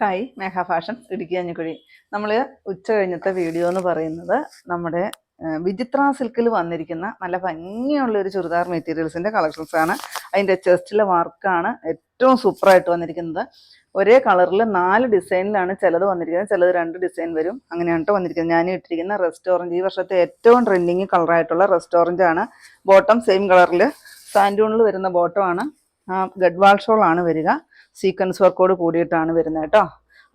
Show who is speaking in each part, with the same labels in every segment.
Speaker 1: Hi മേഘ fashions Idukki അഞ്ഞിക്കുഴി. നമ്മൾ ഉച്ച കഴിഞ്ഞത്തെ video എന്ന് പറയുന്നത് നമ്മുടെ വിചിത്ര സിൽക്കിൽ വന്നിരിക്കുന്ന നല്ല ഭംഗിയുള്ള ഒരു ചുരിദാർ മെറ്റീരിയൽസിൻ്റെ കളക്ഷൻസ് ആണ്. അതിൻ്റെ ചെസ്റ്റിലെ വർക്കാണ് ഏറ്റവും സൂപ്പറായിട്ട് വന്നിരിക്കുന്നത്. ഒരേ കളറിൽ 4 ഡിസൈനിലാണ് ചിലത് വന്നിരിക്കുന്നത്, ചിലത് 2 ഡിസൈൻ വരും. അങ്ങനെയാണ് കേട്ടോ വന്നിരിക്കുന്നത്. ഞാൻ ഇട്ടിരിക്കുന്ന റെസ്റ്റോറൻറ്റ്, ഈ വർഷത്തെ ഏറ്റവും ട്രെൻഡിങ് കളറായിട്ടുള്ള റെസ്റ്റോറൻ്റ് ആണ്. ബോട്ടം സെയിം കളറിൽ സാൻഡൂണിൽ വരുന്ന ബോട്ടമാണ്. ഗഡ്വാൾ ഷോളാണ് വരിക. സീക്വൻസ് വർക്കോട് കൂടിയിട്ടാണ് വരുന്നത് കേട്ടോ.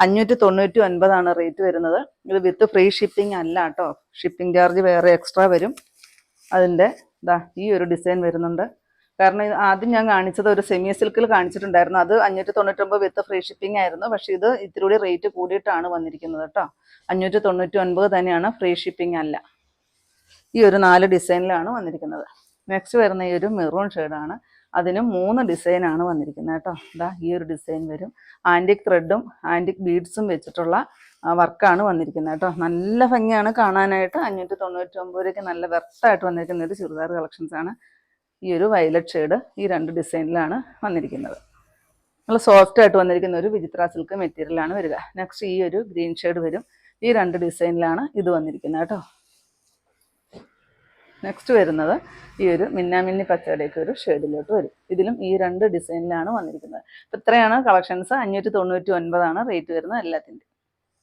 Speaker 1: 599 റേറ്റ് വരുന്നത്. ഇത് വിത്ത് ഫ്രീ ഷിപ്പിംഗ് അല്ല കേട്ടോ, ഷിപ്പിംഗ് ചാർജ് വേറെ എക്സ്ട്രാ വരും. അതിൻ്റെ ഈ ഒരു ഡിസൈൻ വരുന്നുണ്ട്. കാരണം ആദ്യം ഞാൻ കാണിച്ചത് ഒരു സെമി സിൽക്കിൽ കാണിച്ചിട്ടുണ്ടായിരുന്നു, അത് 599 വിത്ത് ഫ്രീ ഷിപ്പിംഗ് ആയിരുന്നു. പക്ഷേ ഇത് ഇത്തിരി കൂടി റേറ്റ് കൂടിയിട്ടാണ് വന്നിരിക്കുന്നത് കേട്ടോ. 599 തന്നെയാണ്, ഫ്രീ ഷിപ്പിംഗ് അല്ല. ഈ ഒരു 4 ഡിസൈനിലാണ് വന്നിരിക്കുന്നത്. നെക്സ്റ്റ് വരുന്ന ഈ ഒരു മെറൂൺ ഷെയ്ഡാണ്. അതിനും 3 ഡിസൈനാണ് വന്നിരിക്കുന്നത് കേട്ടോ. ഈ ഒരു ഡിസൈൻ വരും. ആൻറ്റിക് ത്രെഡും ആൻറ്റിക് ബീഡ്സും വെച്ചിട്ടുള്ള വർക്കാണ് വന്നിരിക്കുന്നത് കേട്ടോ. നല്ല ഭംഗിയാണ് കാണാനായിട്ട്. 599 നല്ല വെർത്തായിട്ട് വന്നിരിക്കുന്ന ഒരു ചുരിദാർ കളക്ഷൻസാണ്. ഈ ഒരു വയലറ്റ് ഷെയ്ഡ് ഈ 2 ഡിസൈനിലാണ് വന്നിരിക്കുന്നത്. നല്ല സോഫ്റ്റ് ആയിട്ട് വന്നിരിക്കുന്ന ഒരു വിചിത്ര സിൽക്ക് മെറ്റീരിയലാണ് വരിക. നെക്സ്റ്റ് ഈ ഒരു ഗ്രീൻ ഷെയ്ഡ് വരും. ഈ 2 ഡിസൈനിലാണ് ഇത് വന്നിരിക്കുന്നത് കേട്ടോ. നെക്സ്റ്റ് വരുന്നത് ഈ ഒരു മിന്നാമിന്നി പച്ചയുടെയൊക്കെ ഒരു ഷെയ്ഡിലോട്ട് വരും. ഇതിലും ഈ 2 ഡിസൈനിലാണ് വന്നിരിക്കുന്നത്. അപ്പോൾ ഇത്രയാണ് കളക്ഷൻസ്. 599 റേറ്റ് വരുന്നത് എല്ലാത്തിൻ്റെ.